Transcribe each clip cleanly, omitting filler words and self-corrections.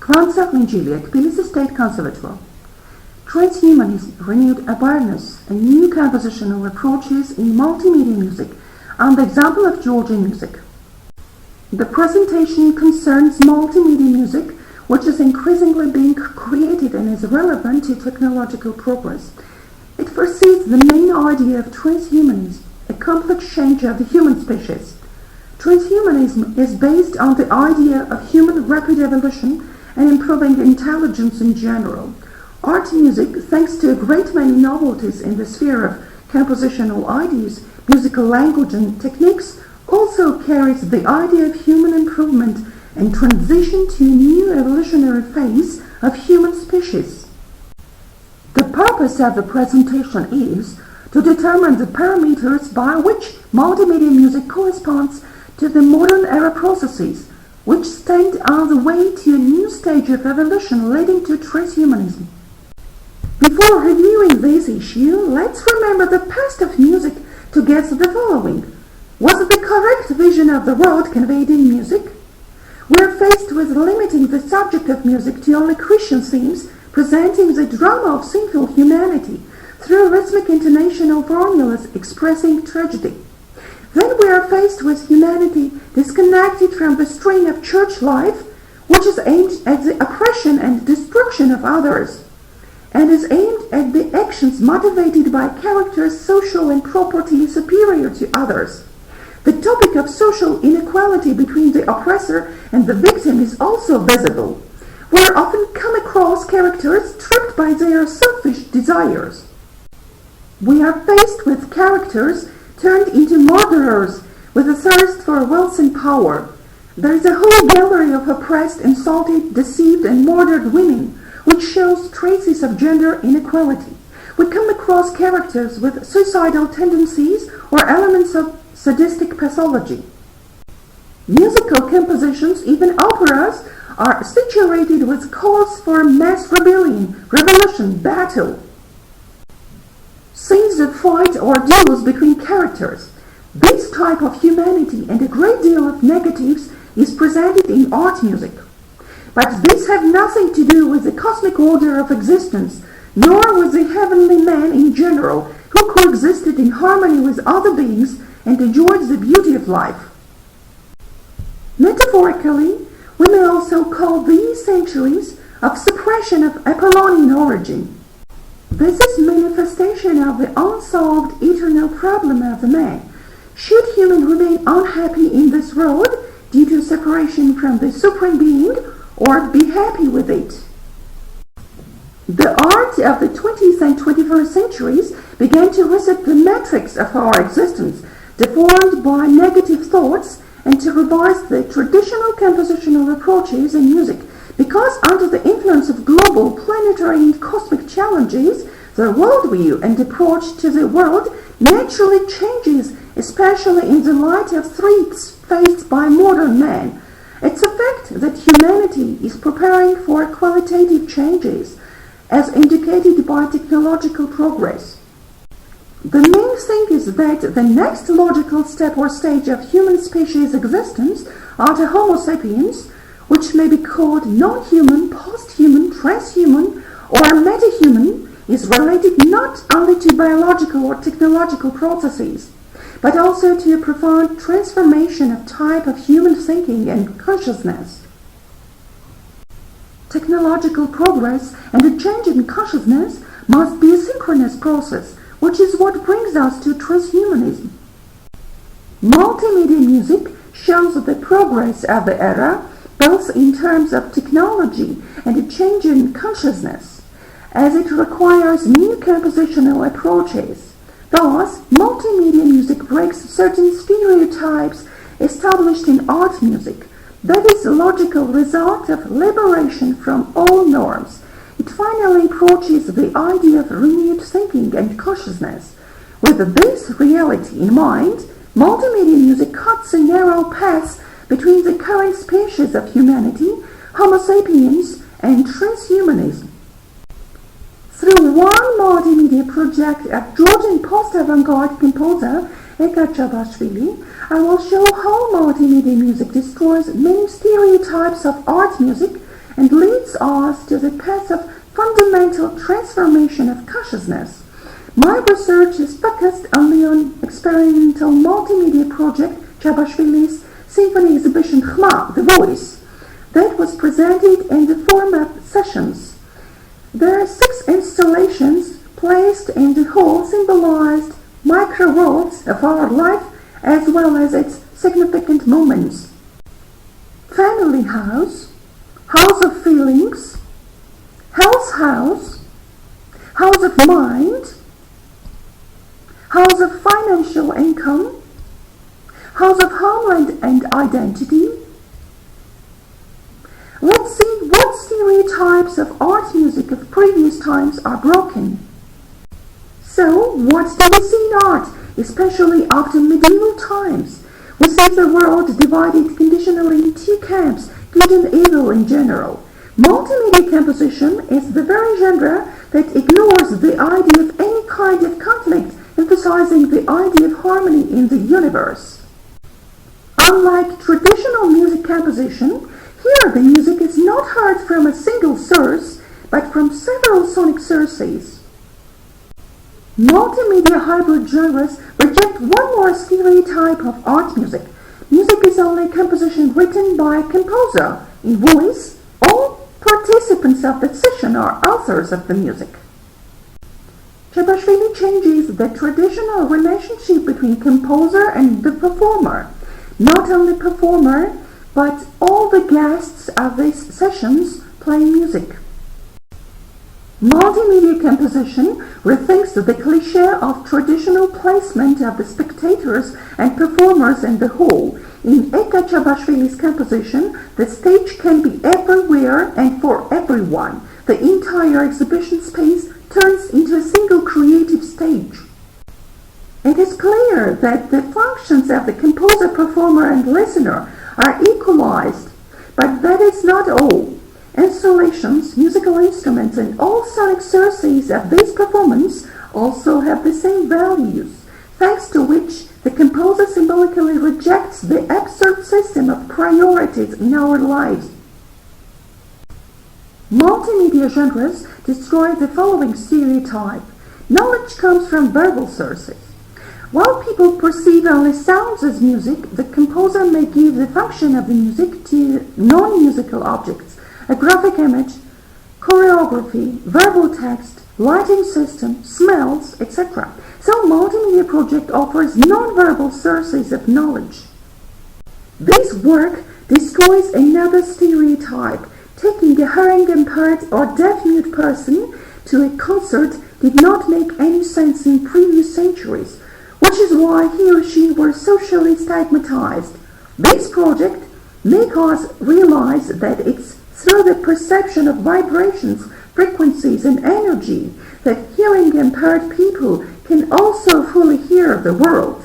Gvantsa, Ghvinjilia, Tbilisi State Conservatoire. Transhumanism renewed awareness and new compositional approaches in multimedia music on the example of Georgian music. The presentation concerns multimedia music, which is increasingly being created and is relevant to technological progress. It foresees the main idea of transhumanism, a complex change of the human species. Transhumanism is based on the idea of human rapid evolution and improving intelligence in general. Art music, thanks to a great many novelties in the sphere of compositional ideas, musical language and techniques, also carries the idea of human improvement and transition to a new evolutionary phase of human species. The purpose of the presentation is to determine the parameters by which multimedia music corresponds to the modern era processes, which stand on the way to a new stage of evolution leading to transhumanism. Before reviewing this issue, let's remember the past of music to get the following. Was it the correct vision of the world conveyed in music? We are faced with limiting the subject of music to only Christian themes, presenting the drama of sinful humanity through rhythmic intonational formulas expressing tragedy. Then we are faced with humanity disconnected from the strain of church life, which is aimed at the oppression and destruction of others, and is aimed at the actions motivated by characters social and property superior to others. The topic of social inequality between the oppressor and the victim is also visible. We often come across characters trapped by their selfish desires. We are faced with characters turned into murderers with a thirst for wealth and power. There is a whole gallery of oppressed, insulted, deceived, and murdered women, which shows traces of gender inequality. We come across characters with suicidal tendencies or elements of sadistic pathology. Musical compositions, even operas, are situated with calls for mass rebellion, revolution, battle. Scenes of fight or duels between characters. This type of humanity and a great deal of negatives is presented in art music. But these have nothing to do with the cosmic order of existence, nor with the heavenly man in general, who coexisted in harmony with other beings and enjoyed the beauty of life. Metaphorically, we may also call these centuries of suppression of Apollonian origin. This is manifestation of the unsolved eternal problem of the man. Should human remain unhappy in this world due to separation from the Supreme Being, or be happy with it? The art of the 20th and 21st centuries began to reset the matrix of our existence, deformed by negative thoughts, and to revise the traditional compositional approaches in music, because under the influence of global, planetary, and cosmic challenges, the worldview and approach to the world naturally changes, especially in the light of threats faced by modern man. It's a fact that humanity is preparing for qualitative changes, as indicated by technological progress. The main thing is that the next logical step or stage of human species existence after Homo sapiens, which may be called non-human, post-human, transhuman, or metahuman, is related not only to biological or technological processes, but also to a profound transformation of type of human thinking and consciousness. Technological progress and a change in consciousness must be a synchronous process, which is what brings us to transhumanism. Multimedia music shows the progress of the era, both in terms of technology and a change in consciousness, as it requires new compositional approaches. Thus, multimedia music breaks certain stereotypes established in art music. That is a logical result of liberation from all norms. It finally approaches the idea of renewed thinking and consciousness. With this reality in mind, multimedia music cuts a narrow path between the current species of humanity, Homo sapiens, and transhumanism. Through one multimedia project of Georgian post-avant-garde composer Ekachabashvili, I will show how multimedia music destroys many stereotypes of art music and leads us to the path of fundamental transformation of consciousness. My research is focused only on experimental multimedia project Chabashvili's symphony exhibition Khma, The Voice, that was presented in the form of sessions. There are 6 installations placed in the hall symbolized micro-worlds of our life as well as its significant moments. Family house, house of feelings, health house, house of mind, house of financial income, house of homeland and identity. Let's see what stereotypes of art music of previous times are broken. So, what do we see in art, especially after medieval times? We see the world divided conditionally in 2 camps, good and evil in general. Multimedia composition is the very genre that ignores the idea of any kind of conflict, emphasizing the idea of harmony in the universe. Unlike traditional music composition, here the music is not heard from a single source, but from several sonic sources. Multimedia hybrid genres reject one more stereotype of art music. Music is only composition written by a composer in voice. All participants of the session are authors of the music. Chabashvili changes the traditional relationship between composer and the performer. Not only performer, but all the guests of these sessions play music. Multimedia composition rethinks the cliché of traditional placement of the spectators and performers in the hall. In Eka Chabashvili's composition, the stage can be everywhere and for everyone. The entire exhibition space turns into a single creative stage. It is clear that the functions of the composer, performer, and listener are equalized, but that is not all. Installations, musical instruments, and all sonic sources of this performance also have the same values, thanks to which the composer symbolically rejects the absurd system of priorities in our lives. Multimedia genres destroy the following stereotype. Knowledge comes from verbal sources. While people perceive only sounds as music, the composer may give the function of the music to non-musical objects. A graphic image, choreography, verbal text, lighting system, smells, etc. So multimedia project offers non-verbal sources of knowledge. This work destroys another stereotype. Taking a hearing-impaired or deaf-mute person to a concert did not make any sense in previous centuries, which is why he or she were socially stigmatized. This project makes us realize that it's through the perception of vibrations, frequencies, and energy that hearing-impaired people can also fully hear the world.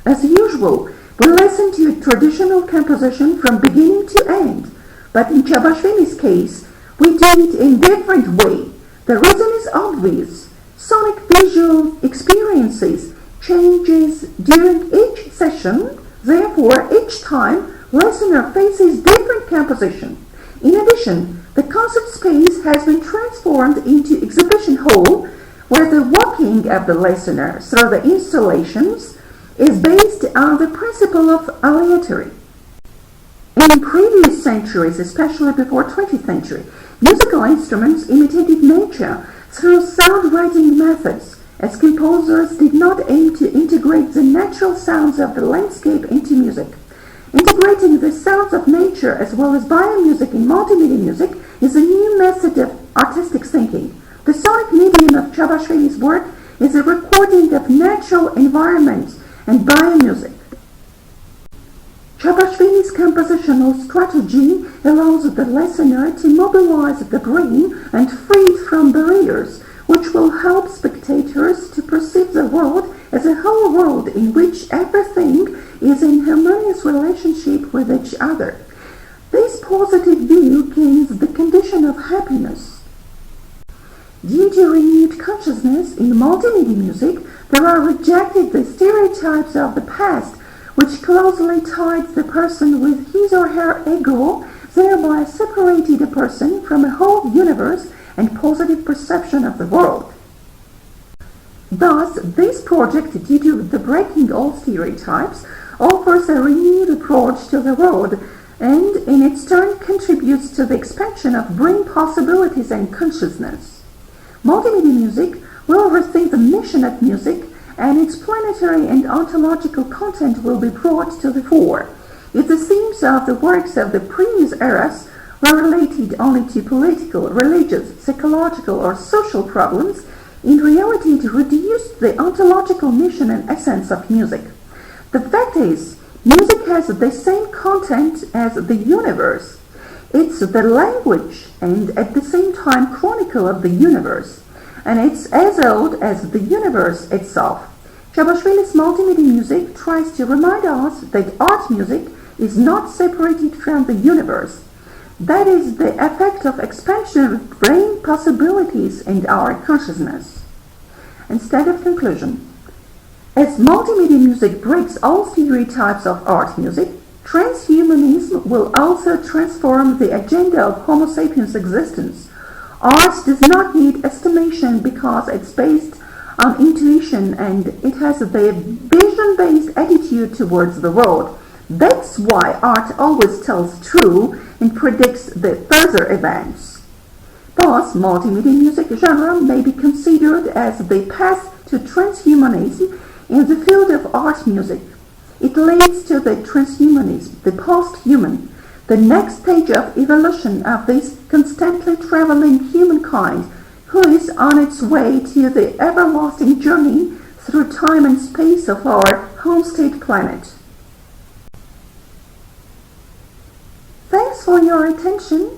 As usual, we listen to a traditional composition from beginning to end, but in Chabashvili's case, we do it in a different way. The reason is obvious. Sonic visual experiences changes during each session, therefore each time listener faces different composition. In addition, the concert space has been transformed into exhibition hall, where the walking of the listener through the installations is based on the principle of aleatory. In previous centuries, especially before 20th century, musical instruments imitated nature through sound writing methods, as composers did not aim to integrate the natural sounds of the landscape into music. Integrating the sounds of nature as well as biomusic in multimedia music is a new method of artistic thinking. The sonic medium of Chabashvili's work is a recording of natural environments and biomusic. Chabashvili's compositional strategy allows the listener to mobilize the brain and free it from barriers, which will help spectators to perceive the world as a whole world in which everything is in harmonious relationship with each other. This positive view gains the condition of happiness. Due to renewed consciousness in multimedia music, there are rejected the stereotypes of the past, which closely tied the person with his or her ego, thereby separating a person from a whole universe and positive perception of the world. Thus, this project, due to the breaking all stereotypes, offers a renewed approach to the world and, in its turn, contributes to the expansion of brain possibilities and consciousness. Multimedia music will rethink the mission of music, and its planetary and ontological content will be brought to the fore. If the themes of the works of the previous eras were related only to political, religious, psychological, or social problems, in reality it reduced the ontological mission and essence of music. The fact is, music has the same content as the universe. It's the language and at the same time chronicle of the universe, and it's as old as the universe itself. Chabashvili's multimedia music tries to remind us that art music is not separated from the universe. That is the effect of expansion of brain possibilities and our consciousness. Instead of conclusion, as multimedia music breaks all stereotypes of art music, transhumanism will also transform the agenda of Homo sapiens' existence. Art does not need estimation because it's based on intuition and it has a vision-based attitude towards the world. That's why art always tells true and predicts the further events. Thus, multimedia music genre may be considered as the path to transhumanism in the field of art music. It leads to the transhumanism, the post-human, the next stage of evolution of this constantly traveling humankind who is on its way to the everlasting journey through time and space of our homestead planet. Thanks for your attention.